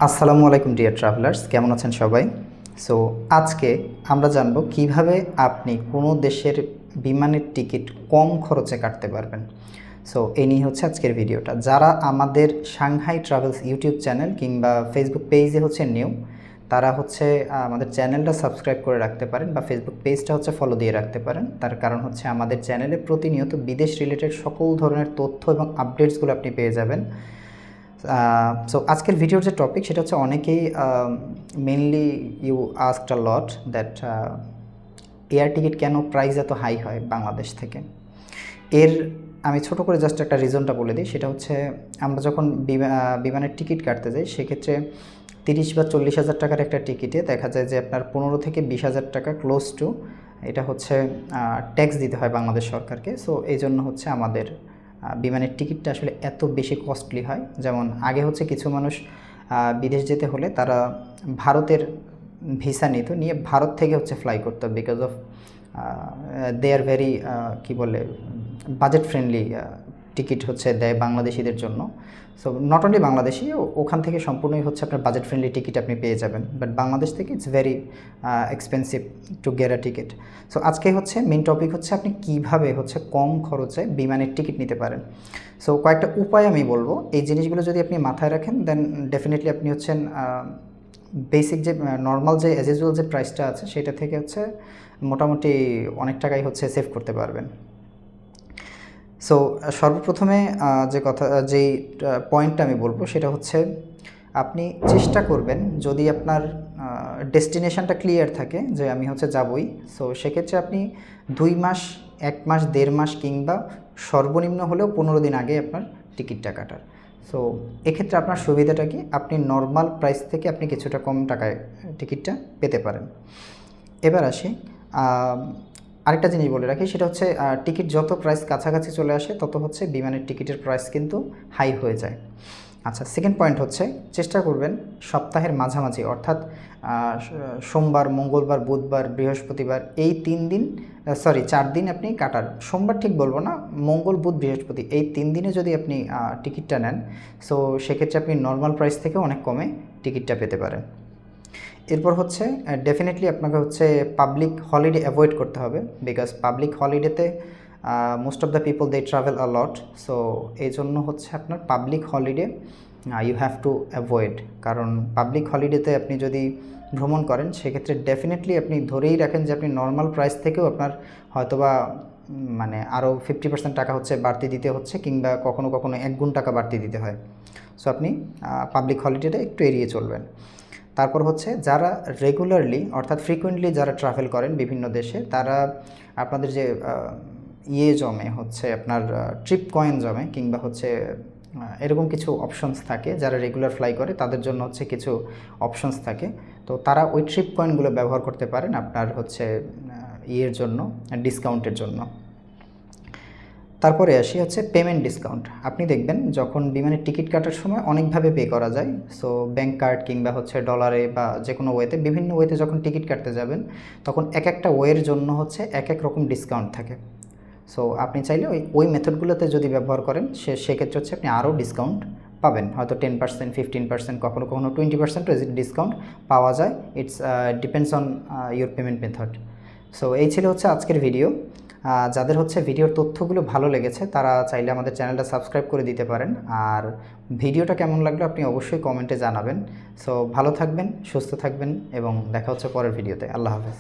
আসসালামু আলাইকুম deer travellers, কেমন আছেন সবাই? সো আজকে আমরা জানব কিভাবে আপনি কোনো দেশের বিমানের টিকিট কম খরচে কাটতে পারবেন। সো এই নিয়ে হচ্ছে আজকের ভিডিওটা। যারা আমাদের সাংহাই ট্রাভেলস ইউটিউব চ্যানেল কিংবা ফেসবুক পেজে হচ্ছে নিউ, তারা হচ্ছে আমাদের চ্যানেলটা সাবস্ক্রাইব করে রাখতে পারেন বা ফেসবুক পেজটা হচ্ছে ফলো দিয়ে রাখতে পারেন। তার কারণ হচ্ছে আমাদের চ্যানেলে প্রতিনিয়ত বিদেশ রিলেটেড সকল ধরনের তথ্য এবং আপডেটসগুলো আপনি পেয়ে যাবেন। সো আজকের ভিডিওর যে টপিক সেটা হচ্ছে অনেকেই mainly you asked a lot that air ticket কেন প্রাইস এত হাই হয় বাংলাদেশ থেকে। এর আমি ছোট করে জাস্ট একটা রিজনটা বলে দিই। সেটা হচ্ছে আমরা যখন বিমানের টিকিট কাটতে যাই সেক্ষেত্রে 30 বা 40,000 টাকার একটা টিকিটে দেখা যায় যে আপনার 15 থেকে 20,000 টাকা ক্লোজ টু এটা হচ্ছে ট্যাক্স দিতে হয় বাংলাদেশ সরকারকে। সো এই জন্য হচ্ছে আমাদের বিমানের টিকিটটা আসলে এত বেশি কস্টলি হয়। যেমন আগে হচ্ছে কিছু মানুষ বিদেশ যেতে হলে তারা ভারতের ভিসা নিত, নিয়ে ভারত থেকে হচ্ছে ফ্লাই করতো because of they are very কী বলে বাজেট ফ্রেন্ডলি টিকিট হচ্ছে দেয় বাংলাদেশিদের জন্য। সো নট অনলি বাংলাদেশি, ওখান থেকে সম্পূর্ণই হচ্ছে আপনার বাজেট ফ্রেন্ডলি টিকিট আপনি পেয়ে যাবেন, বাট বাংলাদেশ থেকে it's very expensive to get a ticket. So আজকে হচ্ছে মেইন টপিক হচ্ছে আপনি কিভাবে হচ্ছে কম খরচে বিমানের টিকিট নিতে পারেন। সো কয়েকটা উপায় আমি বলবো, এই জিনিসগুলো যদি আপনি মাথায় রাখেন দেন ডেফিনেটলি আপনি হচ্ছেন বেসিক যে নর্মাল যে অ্যাজ ইউজুয়াল যে প্রাইসটা আছে সেটা থেকে হচ্ছে মোটামুটি অনেক টাকাই হচ্ছে সেভ করতে পারবেন। সো সর্বপ্রথমে যেই পয়েন্টটা আমি বলবো সেটা হচ্ছে আপনি চেষ্টা করবেন যদি আপনার ডেস্টিনেশনটা ক্লিয়ার থাকে যে আমি হচ্ছে যাবই, সো সেক্ষেত্রে আপনি 2 মাস, 1 মাস, 1.5 মাস কিংবা সর্বনিম্ন হলেও 15 দিন আগে আপনার টিকিটটা কাটার। সো এক্ষেত্রে আপনার সুবিধাটা কি, আপনি নর্মাল প্রাইস থেকে আপনি কিছুটা কম টাকায় টিকিটটা পেতে পারেন। এবার আসি আরেকটা জিনিস বলে রাখি, সেটা হচ্ছে টিকিট যত প্রাইস কাছাকাছি চলে আসে তত হচ্ছে বিমানের টিকিটের প্রাইস কিন্তু হাই হয়ে যায়। আচ্ছা, সেকেন্ড পয়েন্ট হচ্ছে চেষ্টা করবেন সপ্তাহের মাঝামাঝি, অর্থাৎ সোমবার, মঙ্গলবার, বুধবার, বৃহস্পতিবার এই 4 দিন আপনি কাটার। সোমবার ঠিক বলবো না, মঙ্গল, বুধ, বৃহস্পতি এই 3 দিনে যদি আপনি টিকিটটা নেন, সো সেক্ষেত্রে আপনি নর্মাল প্রাইস থেকেও অনেক কমে টিকিটটা পেতে পারেন। এরপর হচ্ছে ডেফিনেটলি আপনাকে হচ্ছে পাবলিক হলিডে অ্যাভয়েড করতে হবে, বিকজ পাবলিক হলিডেতে most of the people they travel a lot. So এই জন্য হচ্ছে আপনার public holiday you have to avoid, কারণ পাবলিক হলিডেতে আপনি যদি ভ্রমণ করেন সেক্ষেত্রে ডেফিনেটলি আপনি ধরেই রাখেন যে আপনি নর্মাল প্রাইস থেকেও আপনার হয়তোবা মানে আরও 50% টাকা হচ্ছে বাড়তি দিতে হচ্ছে, কিংবা কখনো কখনো 1 গুণ টাকা বাড়তি দিতে হয়। সো আপনি পাবলিক হলিডেটা একটু এড়িয়ে চলবেন। তারপর হচ্ছে যারা রেগুলারলি অর্থাৎ ফ্রিকুয়েন্টলি যারা ট্রাভেল করেন বিভিন্ন দেশে, তারা আপনাদের যে জমে হচ্ছে আপনার ট্রিপ কয়েন জমে, কিংবা হচ্ছে এরকম কিছু অপশনস থাকে। যারা রেগুলার ফ্লাই করে তাদের জন্য হচ্ছে কিছু অপশনস থাকে, তো তারা ওই ট্রিপ কয়েনগুলো ব্যবহার করতে পারেন আপনার হচ্ছে জন্য, ডিসকাউন্টের জন্য। তারপরে আসি হচ্ছে পেমেন্ট ডিসকাউন্ট। আপনি দেখবেন যখন বিমানের টিকিট কাটার সময় অনেকভাবে পে করা যায়। সো ব্যাঙ্ক কার্ড কিংবা হচ্ছে ডলারে বা যে কোনো ওয়েতে, বিভিন্ন ওয়েতে যখন টিকিট কাটতে যাবেন তখন এক একটা ওয়ের জন্য হচ্ছে এক এক রকম ডিসকাউন্ট থাকে। সো আপনি চাইলে ওই মেথডগুলোতে যদি ব্যবহার করেন সেক্ষেত্রে হচ্ছে আপনি আরও ডিসকাউন্ট পাবেন, হয়তো 10%, 15%, কখনো কখনো 20% ডিসকাউন্ট পাওয়া যায়। It's depends on your payment method. So এই ছিল হচ্ছে আজকের ভিডিও। যাদের হচ্ছে ভিডিওর তথ্যগুলো ভালো লেগেছে তারা চাইলে আমাদের চ্যানেলটা সাবস্ক্রাইব করে দিতে পারেন, আর ভিডিওটা কেমন লাগলো আপনি অবশ্যই কমেন্টে জানাবেন। সো ভালো থাকবেন, সুস্থ থাকবেন এবং দেখা হচ্ছে পরের ভিডিওতে। আল্লাহ হাফেজ।